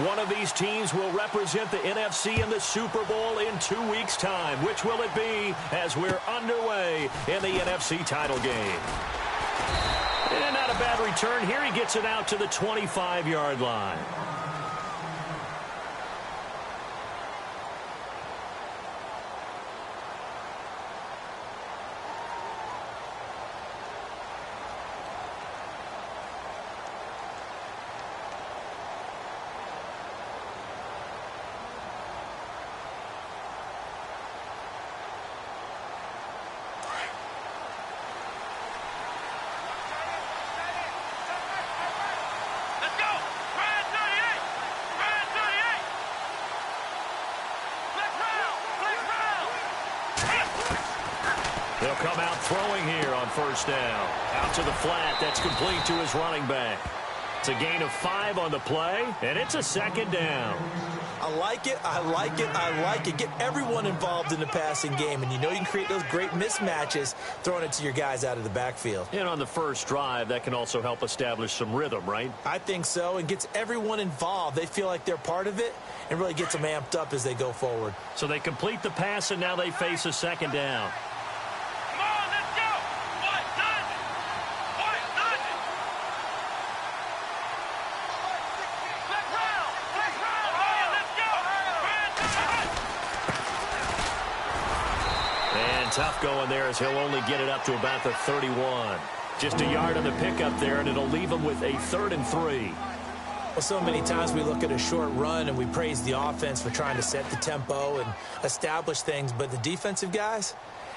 One of these teams will represent the NFC in the Super Bowl in 2 weeks' time. Which will it be as we're underway in the NFC title game? And not a bad return here. He gets it out to the 25-yard line. They'll come out throwing here on first down. Out to the flat. That's complete to his running back. It's a gain of 5 on the play, and it's a second down. I like it. I like it. I like it. Get everyone involved in the passing game, and you know you can create those great mismatches throwing it to your guys out of the backfield. And on the first drive, that can also help establish some rhythm, right? I think so, and gets everyone involved. They feel like they're part of it and really gets them amped up as they go forward. So they complete the pass, and now they face a second down. Tough going there as he'll only get it up to about the 31. Just a yard on the pickup there, and it'll leave him with a 3rd and 3. Well, so many times we look at a short run and we praise the offense for trying to set the tempo and establish things, but the defensive guys,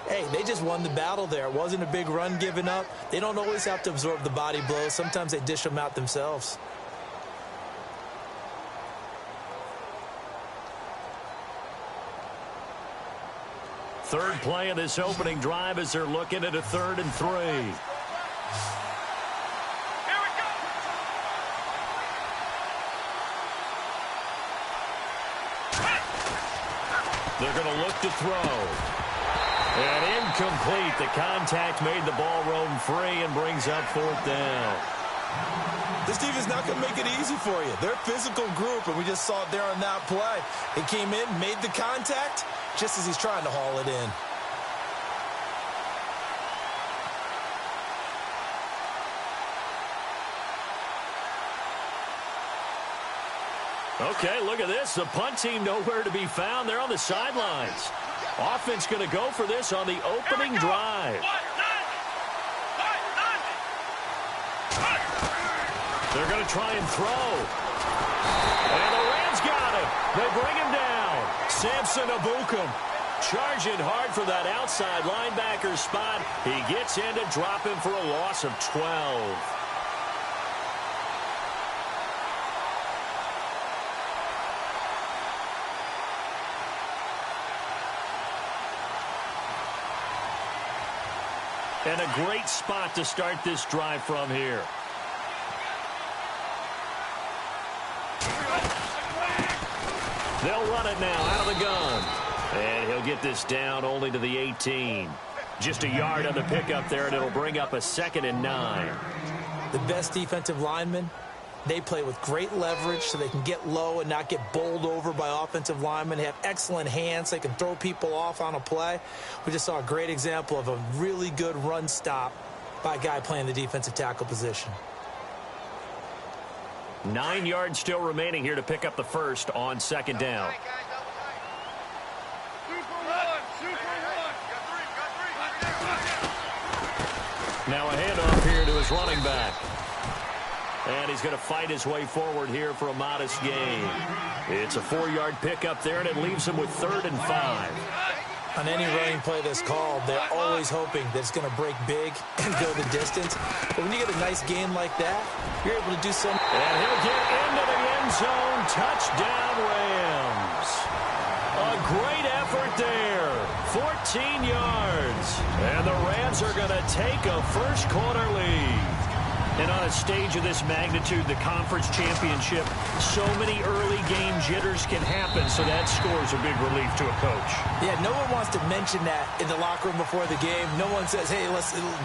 hey, they just won the battle there. It wasn't a big run given up. They don't always have to absorb the body blows. Sometimes they dish them out themselves. Third play of this opening drive as they're looking at a 3rd and 3. They're going to look to throw. And incomplete. The contact made the ball roam free and brings up 4th down. This defense is not going to make it easy for you. They're a physical group, and we just saw it there on that play. He came in, made the contact, just as he's trying to haul it in. Okay, look at this. The punt team nowhere to be found. They're on the sidelines. Offense going to go for this on the opening drive. They're going to try and throw. And the Rams got him. They bring him down. Samson Abukum charging hard for that outside linebacker spot. He gets in to drop him for a loss of 12. And a great spot to start this drive from here. They'll run it now out of the gun. And he'll get this down only to the 18. Just a yard on the pickup there, and it'll bring up a 2nd and 9. The best defensive linemen, they play with great leverage so they can get low and not get bowled over by offensive linemen. They have excellent hands. They can throw people off on a play. We just saw a great example of a really good run stop by a guy playing the defensive tackle position. 9 yards still remaining here to pick up the first on 2nd down. Now a handoff here to his running back. And he's going to fight his way forward here for a modest gain. It's a 4-yard pickup there, and it leaves him with 3rd and 5. On any running play that's called, they're always hoping that it's going to break big and go the distance. But when you get a nice gain like that, you're able to do something. And he'll get into the end zone. Touchdown, Rams. A great effort there. 14 yards. And the Rams are going to take a first-quarter lead. And on a stage of this magnitude, the conference championship, so many early game jitters can happen, so that score's a big relief to a coach. Yeah, no one wants to mention that in the locker room before the game. No one says, hey,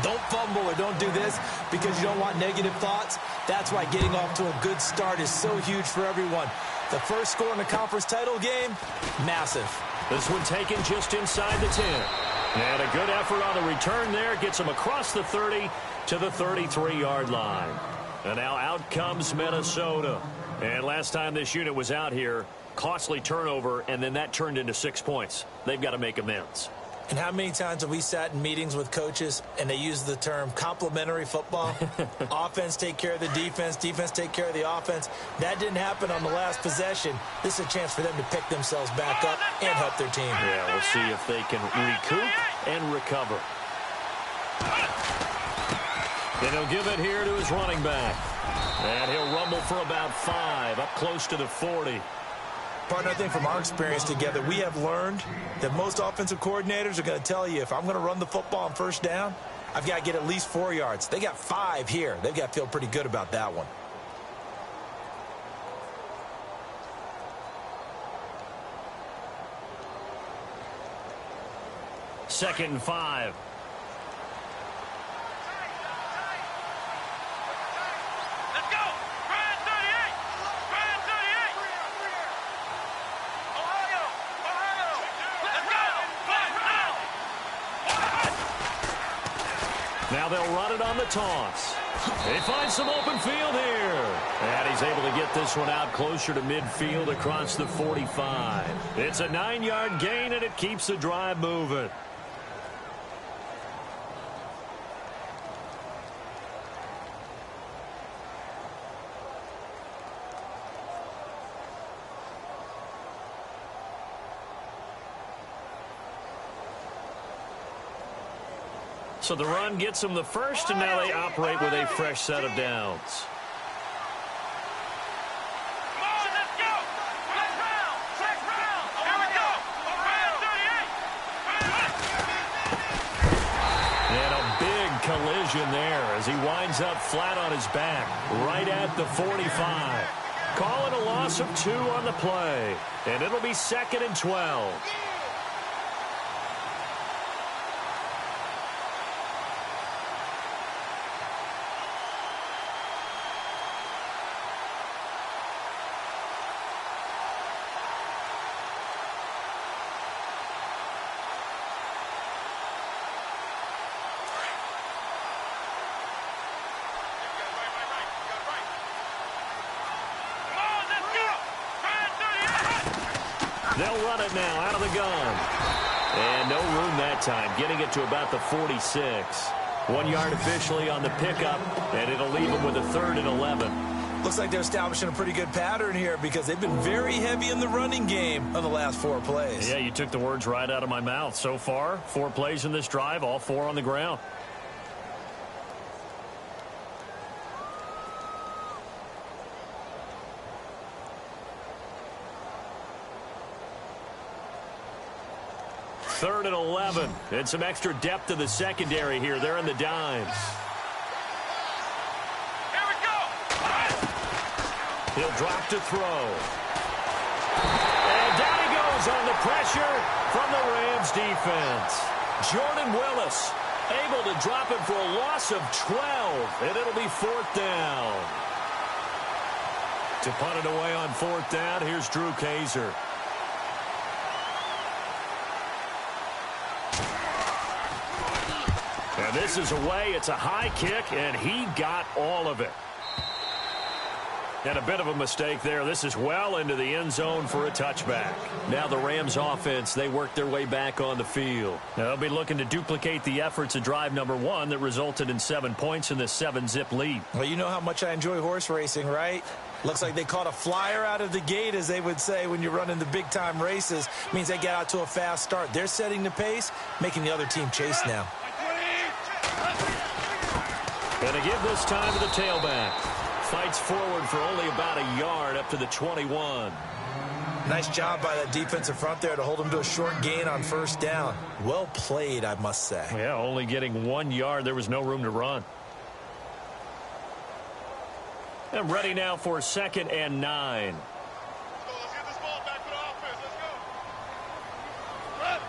don't fumble or don't do this because you don't want negative thoughts. That's why getting off to a good start is so huge for everyone. The first score in the conference title game, massive. This one taken just inside the 10. And a good effort on the return there. Gets them across the 30 to the 33-yard line. And now out comes Minnesota. And last time this unit was out here, costly turnover, and then that turned into 6 points. They've got to make amends. And how many times have we sat in meetings with coaches and they use the term complementary football? Offense take care of the defense, defense take care of the offense. That didn't happen on the last possession. This is a chance for them to pick themselves back up and help their team. Yeah, we'll see if they can recoup and recover. And he'll give it here to his running back. And he'll rumble for about 5, up close to the 40. Partner, I think from our experience together, we have learned that most offensive coordinators are going to tell you, if I'm going to run the football on first down, I've got to get at least 4 yards. They got 5 here. They've got to feel pretty good about that one. Second and 5. Now they'll run it on the toss. They find some open field here. And he's able to get this one out closer to midfield across the 45. It's a 9-yard gain, and it keeps the drive moving. So the run gets them the first, and now they operate with a fresh set of downs. And a big collision there as he winds up flat on his back, right at the 45. Call it a loss of 2 on the play, and it'll be 2nd and 12. They'll run it now out of the gun. And no room that time, getting it to about the 46. 1 yard officially on the pickup, and it'll leave them with a 3rd and 11. Looks like they're establishing a pretty good pattern here because they've been very heavy in the running game on the last 4 plays. Yeah, you took the words right out of my mouth. So far, 4 plays in this drive, all 4 on the ground. Third and 11, and some extra depth to the secondary here. They're in the dimes. Here we go. He'll drop to throw. And down he goes on the pressure from the Rams defense. Jordan Willis able to drop it for a loss of 12, and it'll be 4th down. To punt it away on 4th down, here's Drew Kaiser. And this is away. It's a high kick, and he got all of it. And a bit of a mistake there. This is well into the end zone for a touchback. Now the Rams offense, they work their way back on the field. Now they'll be looking to duplicate the efforts of drive number 1 that resulted in 7 points in this 7-zip lead. Well, you know how much I enjoy horse racing, right? Looks like they caught a flyer out of the gate, as they would say when you're running the big-time races. Means they get out to a fast start. They're setting the pace, making the other team chase now. And to give this time to the tailback. Fights forward for only about a yard up to the 21. Nice job by that defensive front there to hold them to a short gain on 1st down. Well played, I must say. Yeah, only getting 1 yard. There was no room to run. And ready now for 2nd and 9. Let's get this ball back to the offense. Let's go. Run.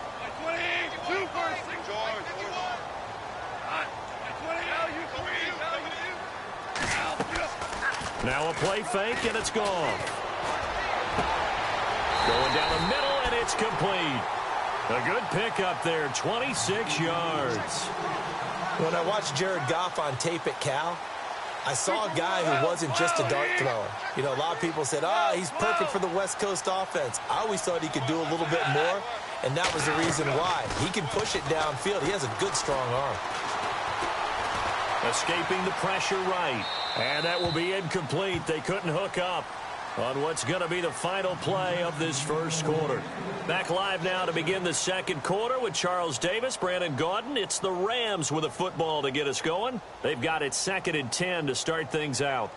22 first. George. 20. Now a play fake, and it's gone. Going down the middle, and it's complete. A good pickup there, 26 yards. When I watched Jared Goff on tape at Cal, I saw a guy who wasn't just a dart thrower. You know, a lot of people said, he's perfect for the West Coast offense. I always thought he could do a little bit more, and that was the reason why. He can push it downfield. He has a good, strong arm. Escaping the pressure right. And that will be incomplete. They couldn't hook up on what's going to be the final play of this first quarter. Back live now to begin the second quarter with Charles Davis, Brandon Gaudin. It's the Rams with a football to get us going. They've got it 2nd and 10 to start things out.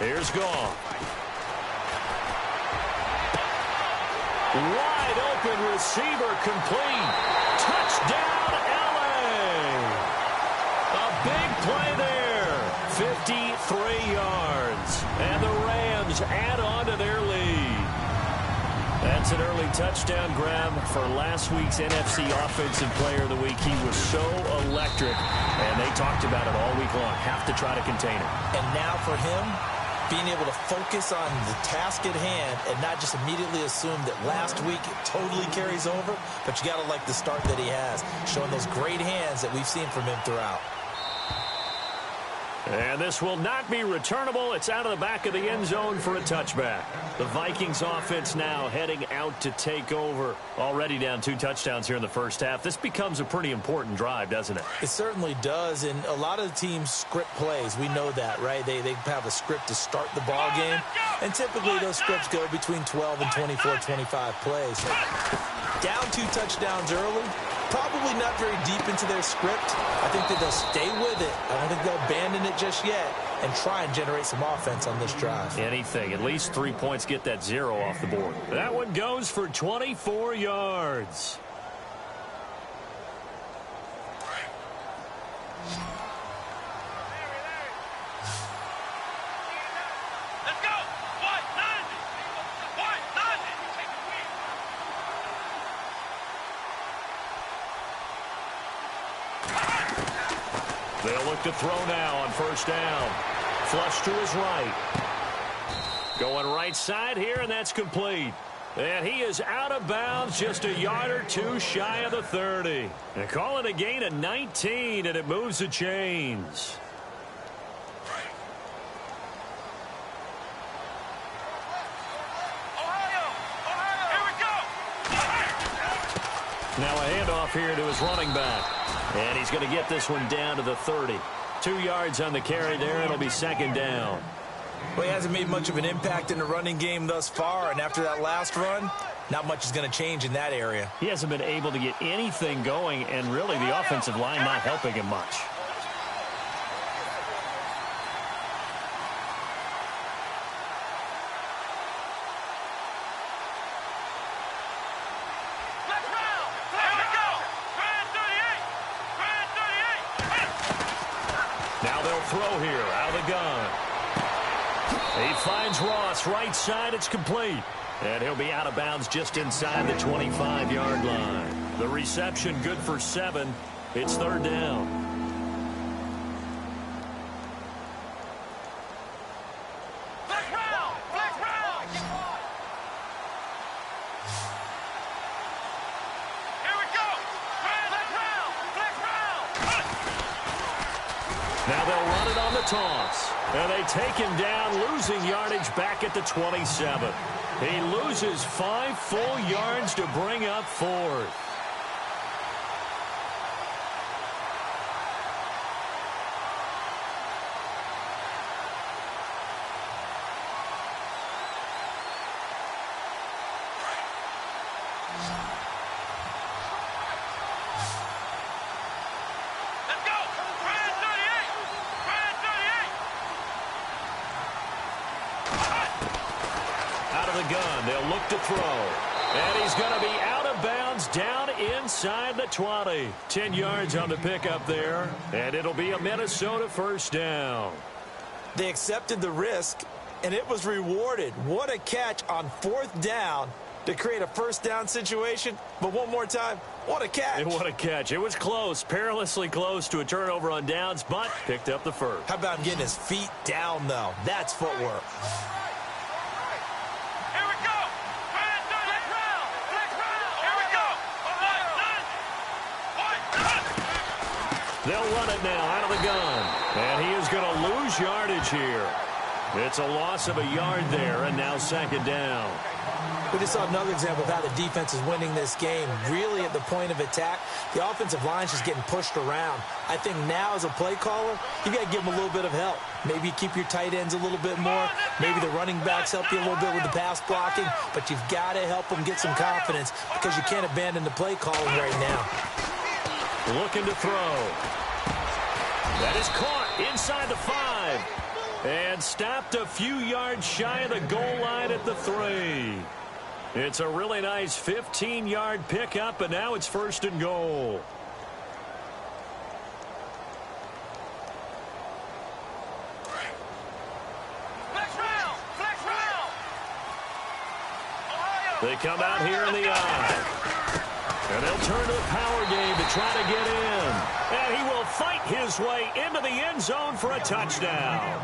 Here's Goff. Wide open receiver complete. Touchdown, LA. A big play there. 53 yards. And the Rams add on to their lead. That's an early touchdown grab for last week's NFC Offensive Player of the Week. He was so electric, and they talked about it all week long. Have to try to contain him. And now for him, being able to focus on the task at hand and not just immediately assume that last week it totally carries over, but you got to like the start that he has, showing those great hands that we've seen from him throughout. And this will not be returnable. It's out of the back of the end zone for a touchback. The Vikings offense now heading out to take over. Already down 2 touchdowns here in the first half. This becomes a pretty important drive, doesn't it? It certainly does, and a lot of the teams script plays. We know that, right? They have a script to start the ball game, and typically those scripts go between 12 and 24, 25 plays. Down 2 touchdowns early, probably not very deep into their script. I think that they'll stay with it. I don't think they'll abandon it just yet and try and generate some offense on this drive. Anything. At least 3 points, get that 0 off the board. That one goes for 24 yards. Let's go! What? 90! What? 90! They'll look to throw now on first down. Flush to his right. Going right side here, and that's complete. And he is out of bounds, just a yard or 2 shy of the 30. They call it a gain of 19, and it moves the chains. Now a handoff here to his running back. And he's going to get this one down to the 30. 2 yards on the carry there. It'll be 2nd down. Well, he hasn't made much of an impact in the running game thus far, and after that last run, not much is going to change in that area. He hasn't been able to get anything going, and really the offensive line not helping him much. Now they'll throw here out of the gun. He finds Ross right side. It's complete. And he'll be out of bounds just inside the 25-yard line. The reception good for 7. It's 3rd down. Now they'll run it on the toss. And they take him down, losing yardage back at the 27. He loses 5 full yards to bring up 4th. Gun. They'll look to throw. And he's going to be out of bounds down inside the 20. 10 yards on the pickup there. And it'll be a Minnesota first down. They accepted the risk, and it was rewarded. What a catch on 4th down to create a first down situation. But one more time, what a catch. And what a catch. It was close, perilously close to a turnover on downs, but picked up the first. How about him getting his feet down, though? That's footwork. Here we go. Here we go. They'll run it now out of the gun. And he is going to lose yardage here. It's a loss of a yard there, and now 2nd down. We just saw another example of how the defense is winning this game. Really at the point of attack, the offensive line's just getting pushed around. I think now as a play caller, you got to give them a little bit of help. Maybe you keep your tight ends a little bit more. Maybe the running backs help you a little bit with the pass blocking. But you've got to help them get some confidence because you can't abandon the play calling right now. Looking to throw. That is caught inside the 5. And stopped a few yards shy of the goal line at the 3. It's a really nice 15-yard pickup, and now it's 1st and goal. Flex round. They come out here in the eye. And they'll turn to the power game to try to get in. And he will fight his way into the end zone for a touchdown.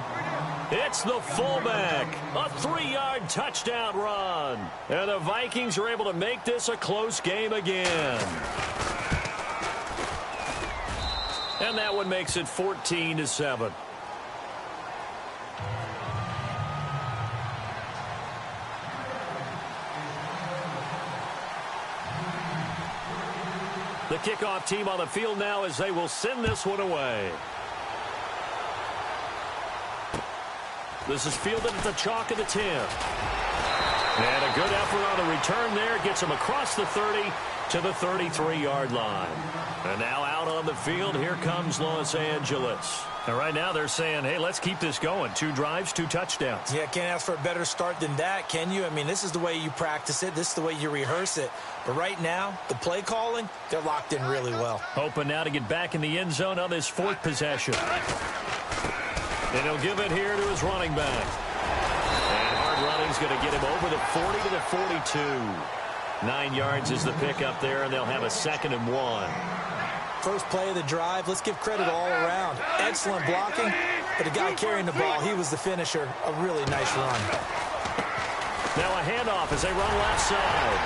It's the fullback. A 3-yard touchdown run. And the Vikings are able to make this a close game again. And that one makes it 14-7. The kickoff team on the field now as they will send this one away. This is fielded at the chalk of the 10. And a good effort on the return there. Gets him across the 30 to the 33-yard line. And now out on the field, here comes Los Angeles. And right now they're saying, hey, let's keep this going. 2 drives, 2 touchdowns. Yeah, can't ask for a better start than that, can you? I mean, this is the way you practice it. This is the way you rehearse it. But right now, the play calling, they're locked in really well. Hoping now to get back in the end zone on this 4th possession. And he'll give it here to his running back. And hard running's going to get him over the 40 to the 42. 9 yards is the pickup there, and they'll have a 2nd and 1. First play of the drive, let's give credit all around. Excellent blocking, but the guy carrying the ball, he was the finisher. A really nice run. Now a handoff as they run left side.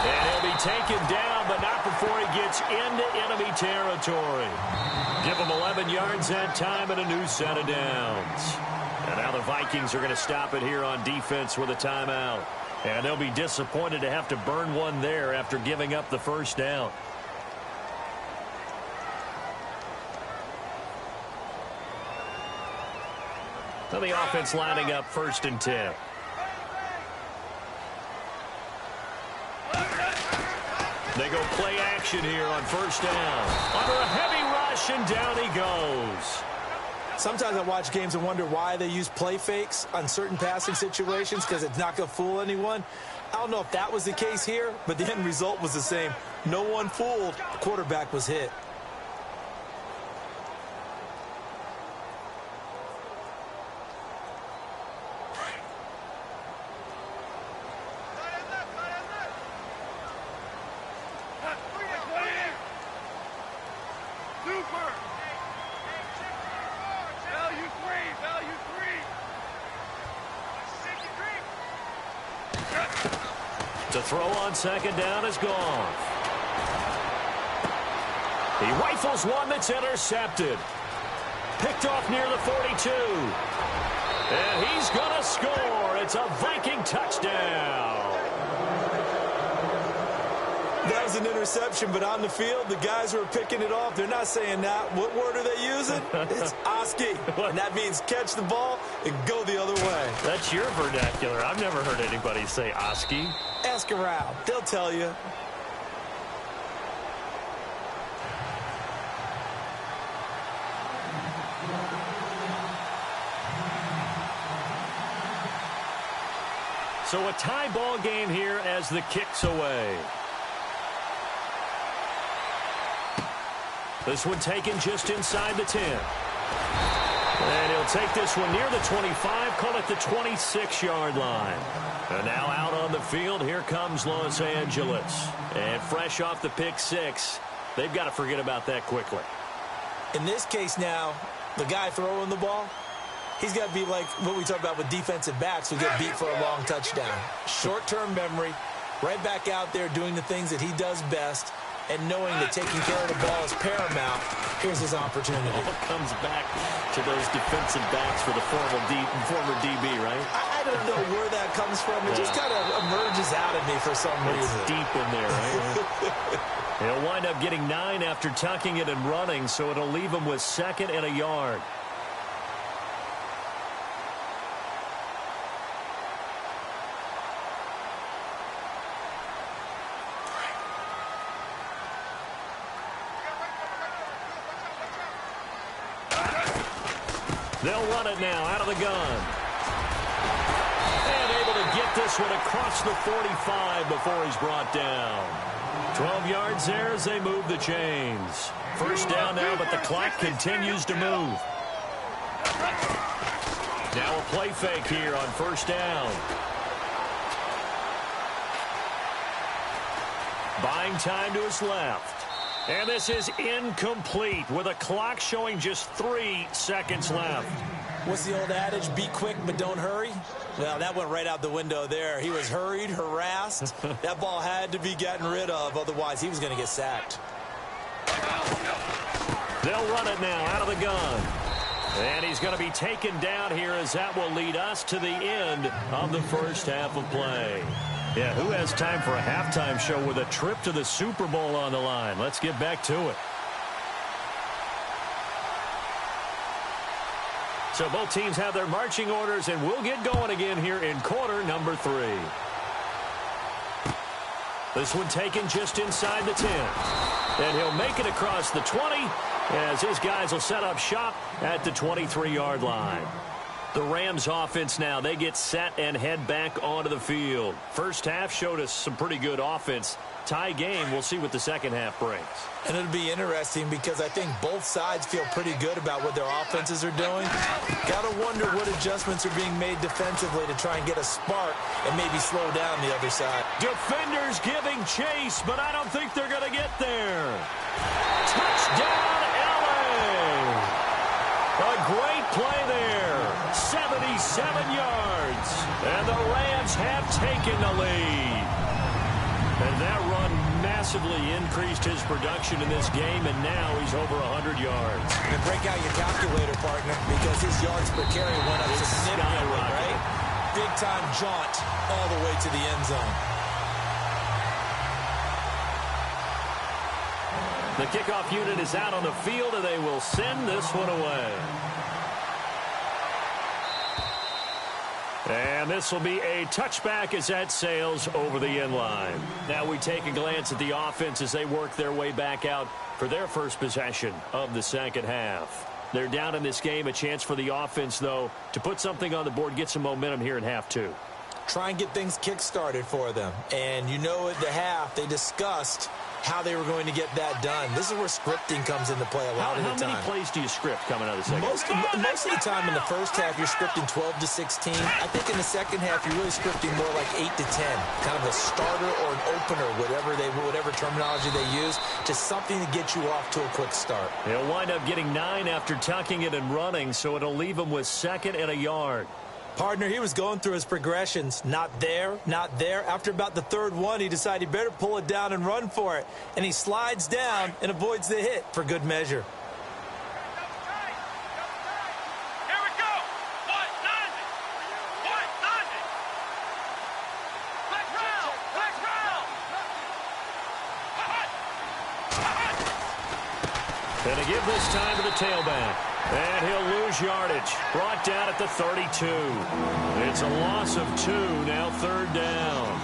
And he'll be taken down, but not before he gets into enemy territory. Give him 11 yards that time and a new set of downs. And now the Vikings are going to stop it here on defense with a timeout. And they'll be disappointed to have to burn one there after giving up the first down. Now the offense lining up 1st and 10. They go play action here on 1st down. Under a heavy rush, and down he goes. Sometimes I watch games and wonder why they use play fakes on certain passing situations because it's not going to fool anyone. I don't know if that was the case here, but the end result was the same. No one fooled. The quarterback was hit. To throw on 2nd down is gone. He rifles one that's intercepted. Picked off near the 42. And he's going to score. It's a Viking touchdown. That was an interception, but on the field, the guys who are picking it off, they're not saying that. What word are they using? It's Oski. And that means catch the ball and go the other way. That's your vernacular. I've never heard anybody say Oski. Ask around. They'll tell you. So a tie ball game here as the kick's away. This one taken just inside the 10. And he'll take this one near the 25, call it the 26-yard line. And now out on the field, here comes Los Angeles. And fresh off the pick six, they've got to forget about that quickly. In this case now, the guy throwing the ball, he's got to be like what we talk about with defensive backs who get beat for a long touchdown. Short-term memory, right back out there doing the things that he does best, and knowing that taking care of the ball is paramount. Here's his opportunity. It all comes back to those defensive backs for the former DB, right? I don't know where that comes from. It just kind of emerges out of me for some reason. It's deep in there, right? He'll wind up getting 9 after tucking it and running, so it'll leave him with 2nd and a yard. They'll run it now out of the gun. And able to get this one across the 45 before he's brought down. 12 yards there as they move the chains. First down now, but the clock continues to move. Now a play fake here on first down. Buying time to his left. And this is incomplete with a clock showing just 3 seconds left. What's the old adage? Be quick, but don't hurry? Well, that went right out the window there. He was hurried, harassed. That ball had to be gotten rid of. Otherwise, he was going to get sacked. They'll run it now out of the gun. And he's going to be taken down here as that will lead us to the end of the first half of play. Yeah, who has time for a halftime show with a trip to the Super Bowl on the line? Let's get back to it. So both teams have their marching orders, and we'll get going again here in quarter number 3. This one taken just inside the 10. And he'll make it across the 20 as his guys will set up shop at the 23-yard line. The Rams offense now, they get set and head back onto the field. First half showed us some pretty good offense. Tie game, we'll see what the second half brings. And it'll be interesting because I think both sides feel pretty good about what their offenses are doing. Got to wonder what adjustments are being made defensively to try and get a spark and maybe slow down the other side. Defenders giving chase, but I don't think they're going to get there. Touchdown, LA! A great play there. 77 yards. And the Rams have taken the lead. And that run massively increased his production in this game, and now he's over 100 yards. And break out your calculator, partner, because his yards per carry went up significantly, right? Big-time jaunt all the way to the end zone. The kickoff unit is out on the field, and they will send this one away. And this will be a touchback as that sails over the end line. Now we take a glance at the offense as they work their way back out for their first possession of the second half. They're down in this game. A chance for the offense, though, to put something on the board, get some momentum here in half 2. Try and get things kick-started for them. And you know at the half they discussed how they were going to get that done. This is where scripting comes into play a lot of the time. How many plays do you script coming out of the second? Most of the time in the first half, you're scripting 12 to 16. I think in the second half, you're really scripting more like 8 to 10. Kind of a starter or an opener, whatever terminology they use, just something to get you off to a quick start. He'll wind up getting 9 after tucking it and running, so it'll leave him with 2nd and a yard. Partner, he was going through his progressions. Not there, not there. After about the third one, he decided he better pull it down and run for it. And he slides down and avoids the hit for good measure. Here we go. 190. 190. Black round. Black round. Gonna give this time to the tailback. And he'll lose yardage. Brought down at the 32. It's a loss of 2, now 3rd down.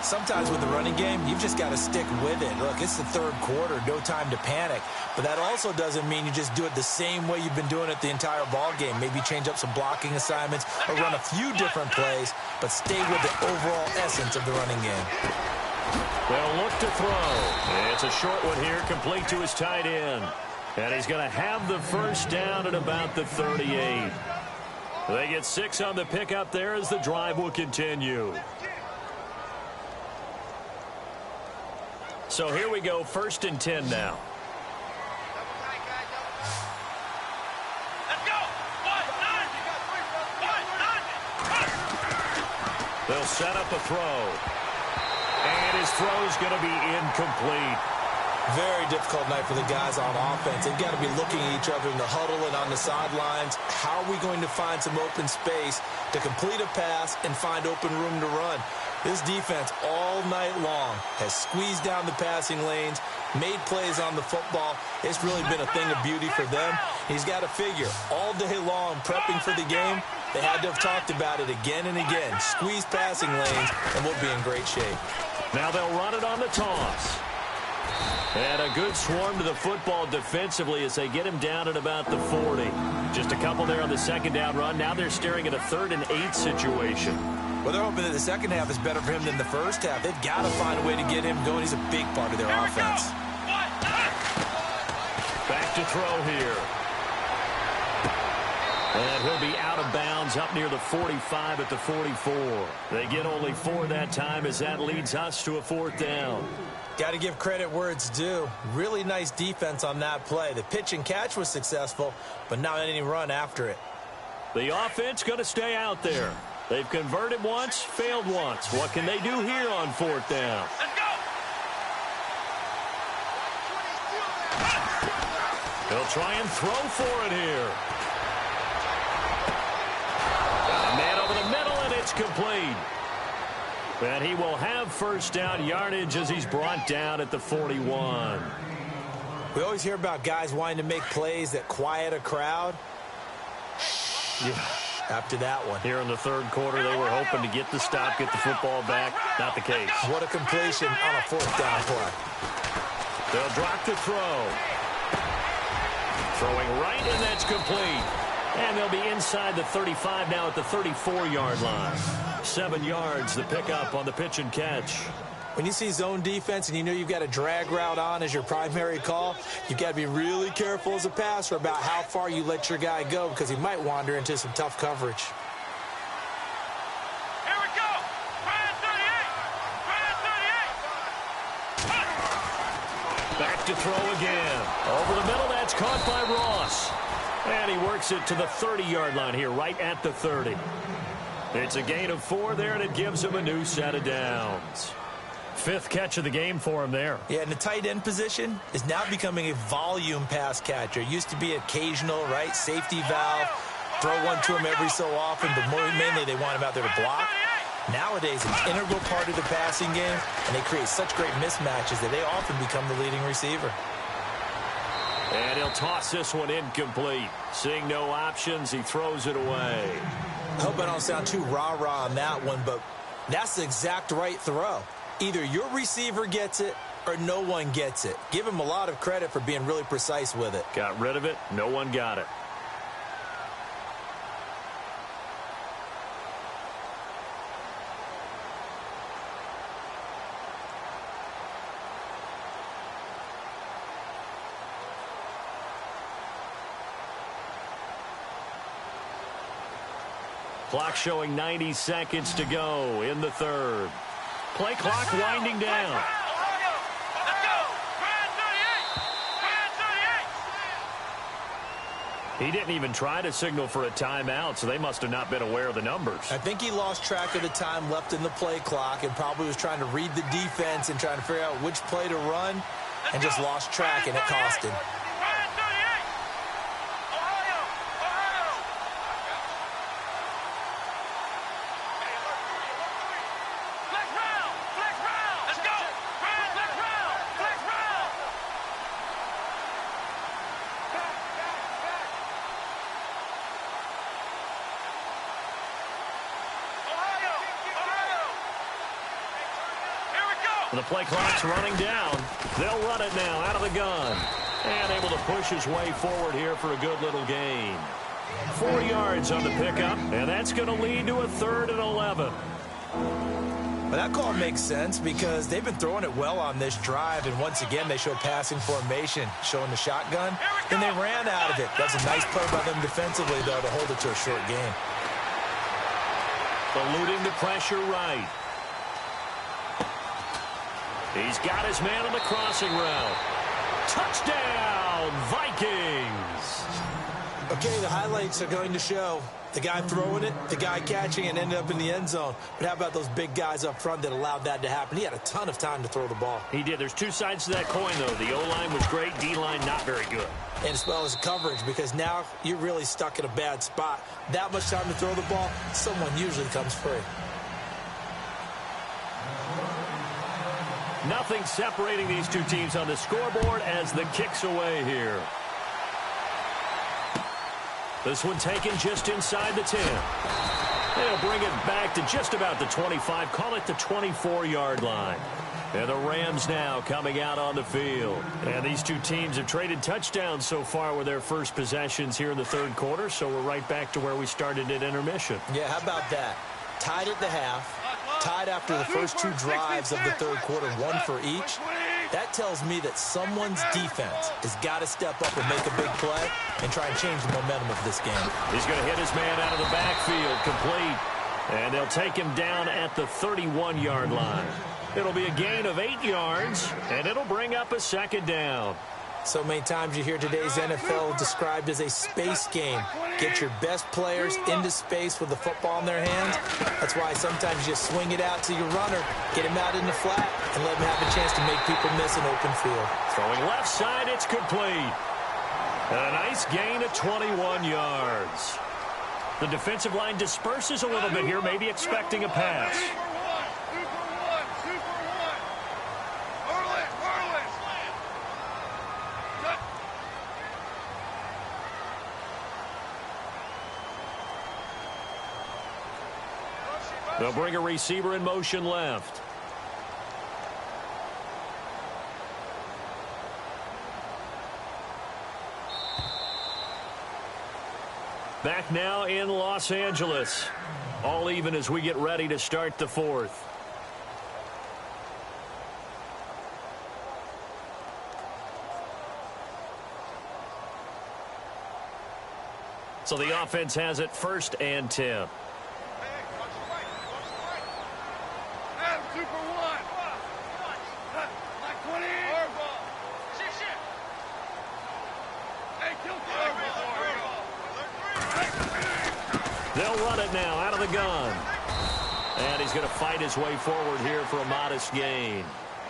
Sometimes with the running game, you've just got to stick with it. Look, it's the third quarter, no time to panic. But that also doesn't mean you just do it the same way you've been doing it the entire ball game. Maybe change up some blocking assignments or run a few different plays, but stay with the overall essence of the running game. They'll look to throw. It's a short one here, complete to his tight end. And he's going to have the first down at about the 38. They get 6 on the pickup there as the drive will continue. So here we go, 1st and 10 now. Let's go. They'll set up a throw. And his throw's going to be incomplete. Very difficult night for the guys on offense. They've got to be looking at each other in the huddle and on the sidelines. How are we going to find some open space to complete a pass and find open room to run? This defense all night long has squeezed down the passing lanes, made plays on the football. It's really been a thing of beauty for them. He's got to figure all day long prepping for the game. They had to have talked about it again and again. Squeeze passing lanes, and we'll be in great shape. Now they'll run it on the toss. And a good swarm to the football defensively as they get him down at about the 40. Just a couple there on the second down run. Now they're staring at a 3rd and 8 situation. Well, they're hoping that the second half is better for him than the first half. They've got to find a way to get him going. He's a big part of their offense. Back to throw here. And he'll be out of bounds up near the 45 at the 44. They get only 4 that time as that leads us to a 4th down. Got to give credit where it's due. Really nice defense on that play. The pitch and catch was successful, but not any run after it. The offense going to stay out there. They've converted once, failed once. What can they do here on 4th down? Let's go. He'll try and throw for it here. Got a man over the middle, and it's complete. And he will have first down yardage as he's brought down at the 41. We always hear about guys wanting to make plays that quiet a crowd. Yeah. After that one. Here in the third quarter, they were hoping to get the stop, get the football back. Not the case. What a completion on a 4th down play. They'll drop the throw. Throwing right, and that's complete. And they'll be inside the 35 now at the 34-yard line. 7 yards, the pickup on the pitch and catch. When you see zone defense and you know you've got a drag route on as your primary call, you've got to be really careful as a passer about how far you let your guy go because he might wander into some tough coverage. Here we go. Brand 38. Back to throw again. Over the middle, that's caught by Ross. And he works it to the 30-yard line here, right at the 30. It's a gain of 4 there, and it gives him a new set of downs. 5th catch of the game for him there. Yeah, and the tight end position is now becoming a volume pass catcher. It used to be occasional, right? Safety valve. Throw one to him every so often, but mainly they want him out there to block. Nowadays, an integral part of the passing game, and they create such great mismatches that they often become the leading receiver. And he'll toss this one incomplete. Seeing no options, he throws it away. I hope I don't sound too rah-rah on that one, but that's the exact right throw. Either your receiver gets it or no one gets it. Give him a lot of credit for being really precise with it. Got rid of it. No one got it. Clock showing 90 seconds to go in the third. Play clock winding down. Let's go. Brand 38. He didn't even try to signal for a timeout, so they must have not been aware of the numbers. I think he lost track of the time left in the play clock and probably was trying to read the defense and trying to figure out which play to run and just lost track, and it cost him. Brand 38. Ohio. Flex round. Let's go. Brand, flex round. Ohio. The play clock's running down. They'll run it now out of the gun. And able to push his way forward here for a good little gain. 4 yards on the pickup, and that's going to lead to a 3rd and 11. But that call makes sense because they've been throwing it well on this drive, and once again they show passing formation, showing the shotgun, and they ran out of it. That's a nice play by them defensively, though, to hold it to a short gain. Eluding the pressure right. He's got his man on the crossing route. Touchdown, Vikings! Okay, the highlights are going to show the guy throwing it, the guy catching it, ended up in the end zone. But how about those big guys up front that allowed that to happen? He had a ton of time to throw the ball. He did. There's 2 sides to that coin, though. The O-line was great, D-line not very good. And as well as coverage, because now you're really stuck in a bad spot. That much time to throw the ball, someone usually comes free. Nothing separating these 2 teams on the scoreboard as the kick's away here. This one taken just inside the 10. They'll bring it back to just about the 25. Call it the 24-yard line. And the Rams now coming out on the field. And these 2 teams have traded touchdowns so far with their first possessions here in the 3rd quarter. So we're right back to where we started at intermission. Yeah, how about that? Tied at the half. Tied after the first 2 drives of the 3rd quarter, 1 for each. That tells me that someone's defense has got to step up and make a big play and try and change the momentum of this game. He's going to hit his man out of the backfield, complete. And they'll take him down at the 31-yard line. It'll be a gain of 8 yards, and it'll bring up a 2nd down. So many times you hear today's NFL described as a space game. Get your best players into space with the football in their hands. That's why sometimes you just swing it out to your runner, get him out in the flat, and let him have a chance to make people miss an open field. Throwing left side, it's complete. A nice gain of 21 yards. The defensive line disperses a little bit here, maybe expecting a pass. They'll bring a receiver in motion left. Back now in Los Angeles. All even as we get ready to start the 4th. So the offense has it 1st and 10. They'll run it now out of the gun. And he's going to fight his way forward here for a modest gain.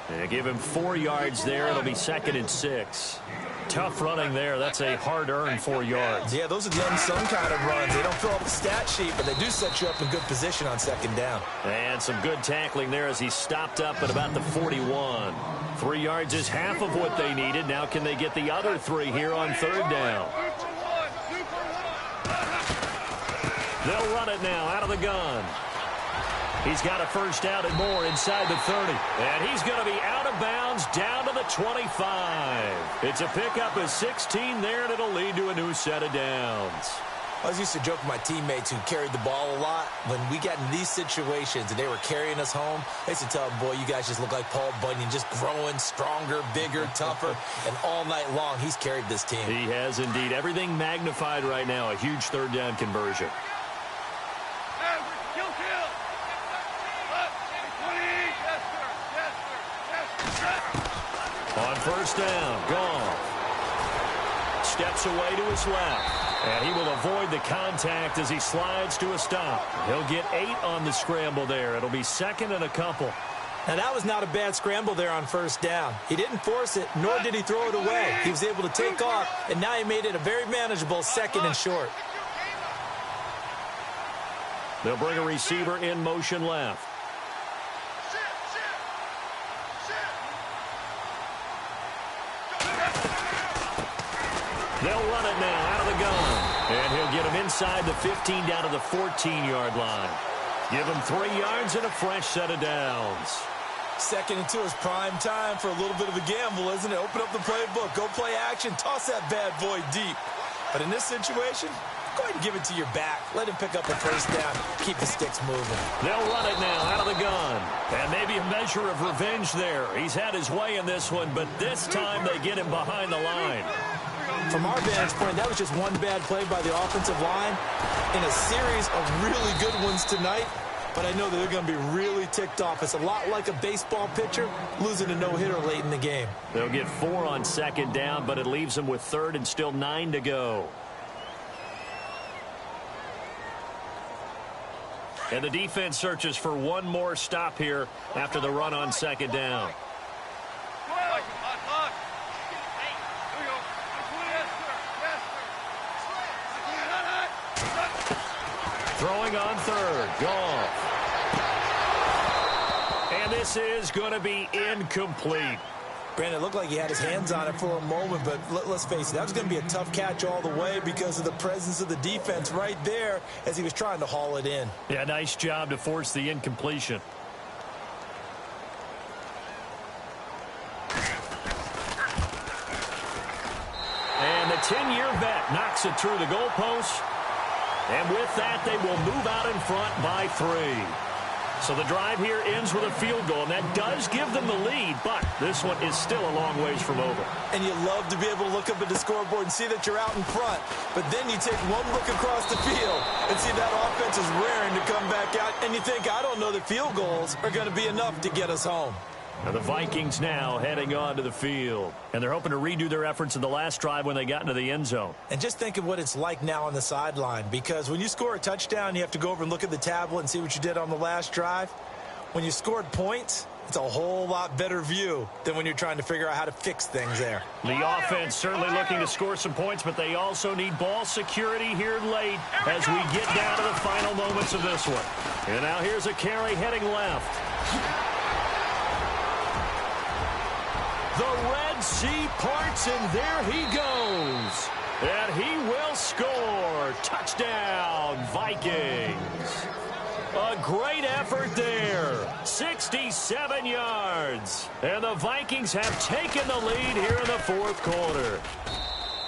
And give him 4 yards there. It'll be 2nd and 6. Tough running there. That's a hard-earned 4 yards. Yeah, those are the unsung kind of runs. They don't fill up the stat sheet, but they do set you up in good position on 2nd down. And some good tackling there as he stopped up at about the 41. 3 yards is half of what they needed. Now can they get the other 3 here on 3rd down? They'll run it now out of the gun. He's got a 1st down and more inside the 30. And he's going to be out of bounds down to the 25. It's a pickup of 16 there, and it'll lead to a new set of downs. I was used to joke with my teammates who carried the ball a lot. When we got in these situations and they were carrying us home, I used to tell them, boy, you guys just look like Paul Bunyan, just growing stronger, bigger, tougher. And all night long, he's carried this team. He has indeed. Everything magnified right now. A huge 3rd down conversion. On 1st down, Goff steps away to his left, and he will avoid the contact as he slides to a stop. He'll get 8 on the scramble there. It'll be 2nd and a couple. Now, that was not a bad scramble there on 1st down. He didn't force it, nor did he throw it away. He was able to take off, and now he made it a very manageable 2nd and short. They'll bring a receiver in motion left. They'll run it now out of the gun. And he'll get him inside the 15 down to the 14-yard line. Give him 3 yards and a fresh set of downs. 2nd and 2 is prime time for a little bit of a gamble, isn't it? Open up the playbook, go play action, toss that bad boy deep. But in this situation, go ahead and give it to your back. Let him pick up a first down. Keep the sticks moving. They'll run it now out of the gun. And maybe a measure of revenge there. He's had his way in this one, but this time they get him behind the line. From our vantage point, that was just one bad play by the offensive line in a series of really good ones tonight. But I know that they're going to be really ticked off. It's a lot like a baseball pitcher losing a no-hitter late in the game. They'll get 4 on 2nd down, but it leaves them with 3rd and still 9 to go. And the defense searches for one more stop here after the run on 2nd down. Throwing on 3rd, Goff. And this is going to be incomplete. Brandon, it looked like he had his hands on it for a moment, but let's face it, that was going to be a tough catch all the way because of the presence of the defense right there as he was trying to haul it in. Yeah, nice job to force the incompletion. And the 10-year vet knocks it through the goalpost. And with that, they will move out in front by 3. So the drive here ends with a field goal, and that does give them the lead, but this one is still a long ways from over. And you love to be able to look up at the scoreboard and see that you're out in front, but then you take one look across the field and see that offense is raring to come back out, and you think, I don't know that field goals are going to be enough to get us home. And the Vikings now heading onto the field. And they're hoping to redo their efforts in the last drive when they got into the end zone. And just think of what it's like now on the sideline, because when you score a touchdown, you have to go over and look at the tablet and see what you did on the last drive. When you scored points, it's a whole lot better view than when you're trying to figure out how to fix things there. The offense certainly looking to score some points, but they also need ball security here late as we get down to the final moments of this one. And now here's a carry heading left. The Red Sea parts, and there he goes. And he will score. Touchdown, Vikings. A great effort there. 67 yards. And the Vikings have taken the lead here in the 4th quarter.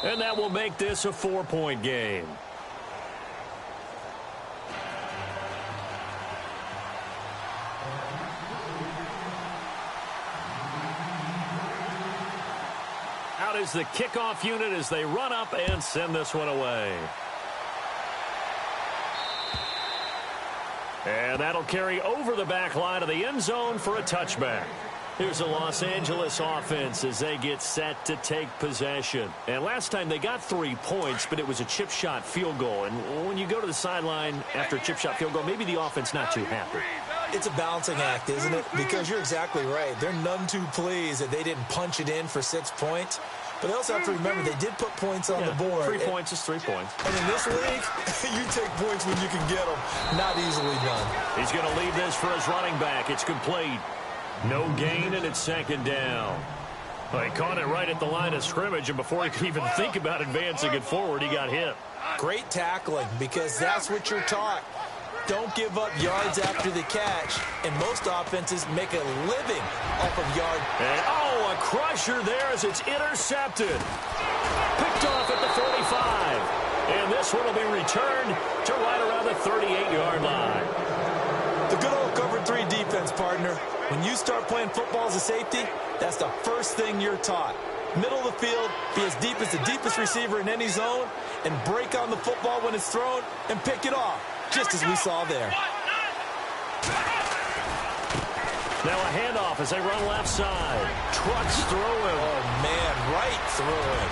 And that will make this a 4-point game. Out is the kickoff unit as they run up and send this one away. And that'll carry over the back line of the end zone for a touchback. Here's the Los Angeles offense as they get set to take possession. And last time they got 3 points, but it was a chip shot field goal. And when you go to the sideline after a chip shot field goal, maybe the offense not too happy. It's a balancing act, isn't it? Because you're exactly right. They're none too pleased that they didn't punch it in for 6 points. But they also have to remember they did put points on the board. 3 points is 3 points. And in this league, you take points when you can get them. Not easily done. He's going to leave this for his running back. It's complete. No gain, and it's 2nd down. Well, he caught it right at the line of scrimmage, and before he could even think about advancing it forward, he got hit. Great tackling, because that's what you're taught. Don't give up yards after the catch, and most offenses make a living off of yard. And, a crusher there as it's intercepted. Picked off at the 45. And this one will be returned to right around the 38-yard line. The good old cover 3 defense, partner. When you start playing football as a safety, that's the first thing you're taught. Middle of the field, be as deep as the deepest receiver in any zone, and break on the football when it's thrown and pick it off, just as we saw there. Now a handoff as they run left side. Trucks through him. Oh, man, right through him.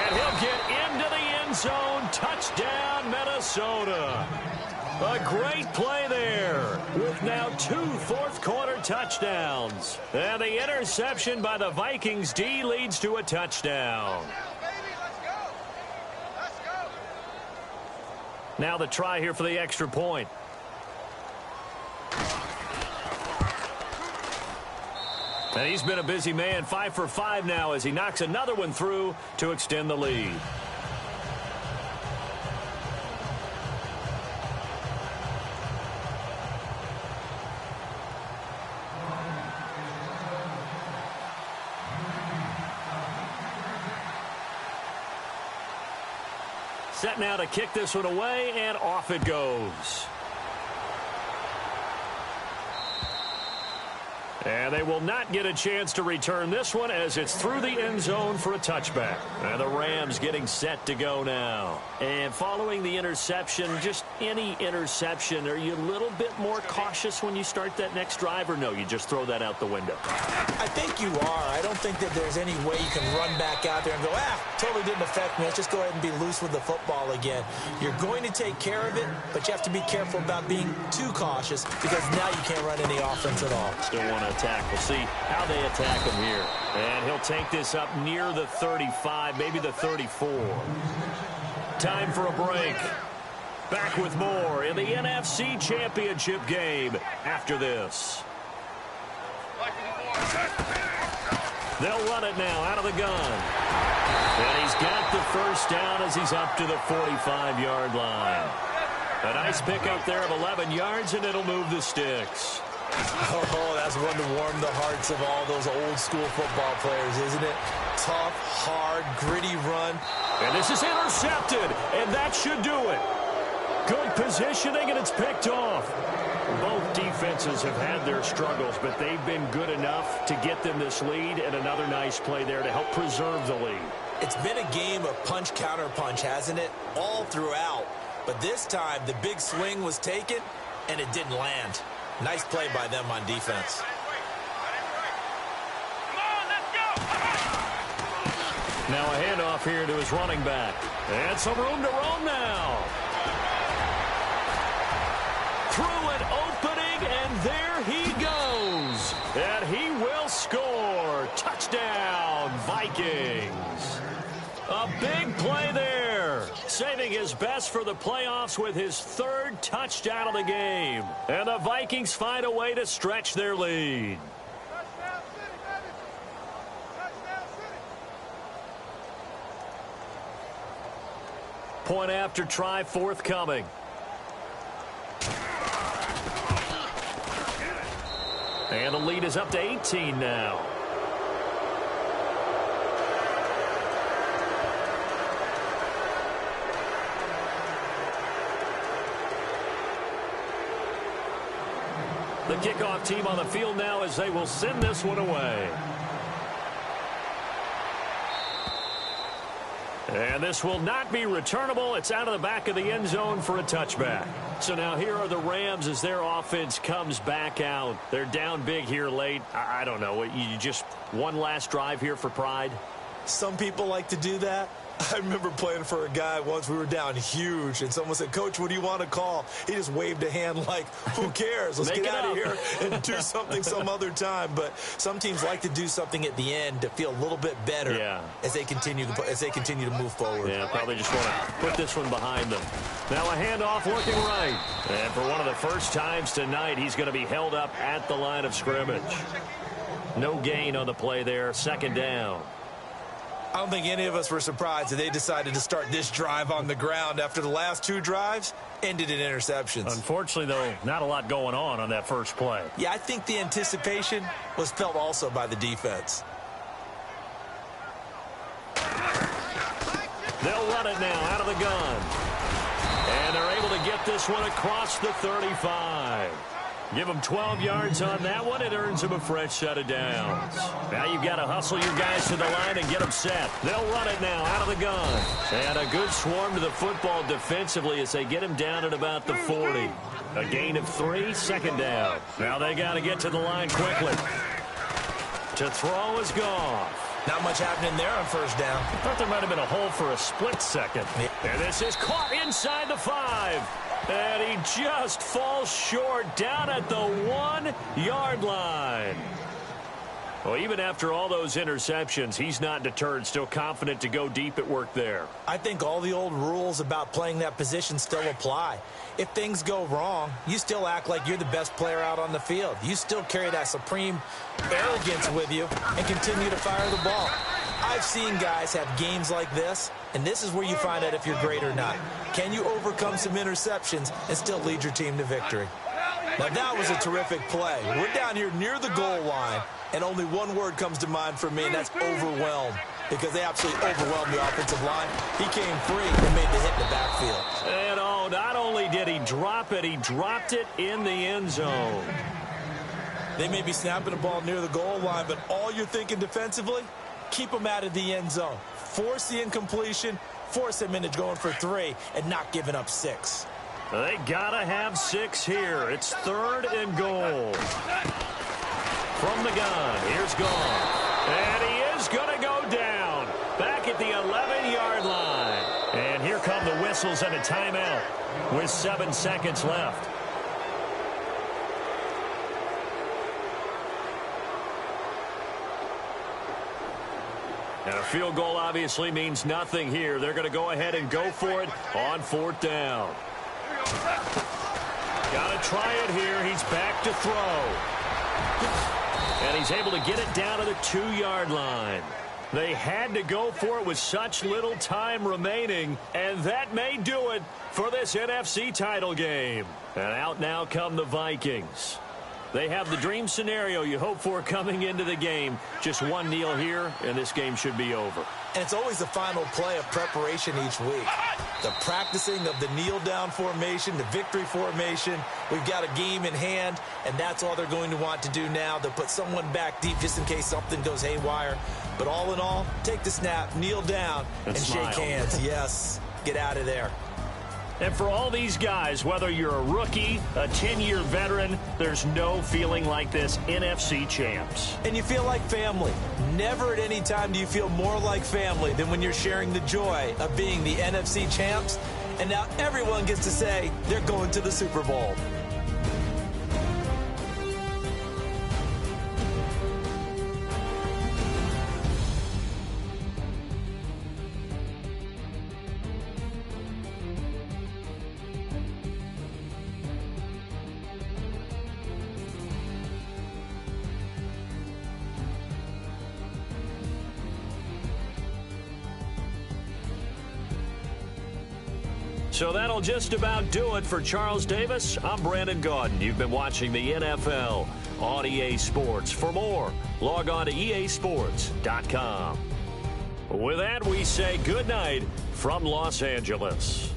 And he'll get into the end zone. Touchdown, Minnesota. A great play there with now 2 fourth-quarter touchdowns. And the interception by the Vikings D leads to a touchdown. Now the try here for the extra point. And he's been a busy man, 5 for 5 now as he knocks another one through to extend the lead. Set now to kick this one away, and off it goes. And they will not get a chance to return this one as it's through the end zone for a touchback. And the Rams getting set to go now. And following the interception, just any interception, are you a little bit more cautious when you start that next drive, or no, you just throw that out the window? I think you are. I don't think that there's any way you can run back out there and go, totally didn't affect me. Let's just go ahead and be loose with the football again. You're going to take care of it, but you have to be careful about being too cautious because now you can't run any offense at all. Still want to attack. We'll see how they attack him here. And he'll take this up near the 35, maybe the 34. Time for a break. Back with more in the NFC Championship game after this. They'll run it now out of the gun. And he's got the first down as he's up to the 45-yard line. A nice pickup there of 11 yards, and it'll move the sticks. Oh, that's one to warm the hearts of all those old-school football players, isn't it? Tough, hard, gritty run. And this is intercepted, and that should do it. Good positioning, and it's picked off. Both defenses have had their struggles, but they've been good enough to get them this lead, and another nice play there to help preserve the lead. It's been a game of punch-counter-punch, hasn't it? All throughout. But this time, the big swing was taken, and it didn't land. Nice play by them on defense. Now a handoff here to his running back. And some room to roam now. Through an opening, and there he goes. And he will score. Touchdown, Vikings. A big play there. Saving his best for the playoffs with his third touchdown of the game. And the Vikings find a way to stretch their lead. Point after try forthcoming. And the lead is up to 18 now. The kickoff team on the field now as they will send this one away. And this will not be returnable. It's out of the back of the end zone for a touchback. So now here are the Rams as their offense comes back out. They're down big here late. I don't know. You just one last drive here for pride? Some people like to do that. I remember playing for a guy once. We were down huge, and someone said, "Coach, what do you want to call?" He just waved a hand like, who cares? Let's get out of here and do something some other time. But some teams like to do something at the end to feel a little bit better as they continue to move forward. Yeah, probably just want to put this one behind them. Now a handoff looking right. And for one of the first times tonight, he's going to be held up at the line of scrimmage. No gain on the play there. Second down. I don't think any of us were surprised that they decided to start this drive on the ground after the last two drives ended in interceptions. Unfortunately, though, not a lot going on that first play. Yeah, I think the anticipation was felt also by the defense. They'll run it now out of the gun. And they're able to get this one across the 35. Give them 12 yards on that one. It earns them a fresh set of downs. Now you've got to hustle your guys to the line and get them set. They'll run it now out of the gun. And a good swarm to the football defensively as they get him down at about the 40. A gain of 3, second down. Now they got to get to the line quickly. To throw is Goff. Not much happening there on first down. I thought there might have been a hole for a split second. And this is caught inside the 5. And he just falls short down at the 1-yard line. Well, even after all those interceptions, he's not deterred, still confident to go deep at work there. I think all the old rules about playing that position still apply. If things go wrong, you still act like you're the best player out on the field. You still carry that supreme arrogance with you and continue to fire the ball. I've seen guys have games like this, and this is where you find out if you're great or not. Can you overcome some interceptions and still lead your team to victory? Now, that was a terrific play. We're down here near the goal line, and only one word comes to mind for me, and that's overwhelmed, because they absolutely overwhelmed the offensive line. He came free and made the hit in the backfield. And, oh, not only did he drop it, he dropped it in the end zone. They may be snapping the ball near the goal line, but all you're thinking defensively, keep them out of the end zone. Force the incompletion, force them into going for 3, and not giving up 6. They gotta have 6 here. It's 3rd and goal. From the gun, here's Gone. And he is gonna go down. Back at the 11-yard line. And here come the whistles and a timeout with 7 seconds left. And a field goal obviously means nothing here. They're going to go ahead and go for it on 4th down. Got to try it here. He's back to throw. And he's able to get it down to the 2-yard line. They had to go for it with such little time remaining, and that may do it for this NFC title game. And out now come the Vikings. They have the dream scenario you hope for coming into the game. Just one kneel here, and this game should be over. And it's always the final play of preparation each week. The practicing of the kneel-down formation, the victory formation. We've got a game in hand, and that's all they're going to want to do now. They'll put someone back deep just in case something goes haywire. But all in all, take the snap, kneel down, and shake hands. Yes, get out of there. And for all these guys, whether you're a rookie, a 10-year veteran, there's no feeling like this NFC champs. And you feel like family. Never at any time do you feel more like family than when you're sharing the joy of being the NFC champs. And now everyone gets to say they're going to the Super Bowl. So that'll just about do it for Charles Davis. I'm Brandon Gaudin. You've been watching the NFL on EA Sports. For more, log on to easports.com. With that, we say good night from Los Angeles.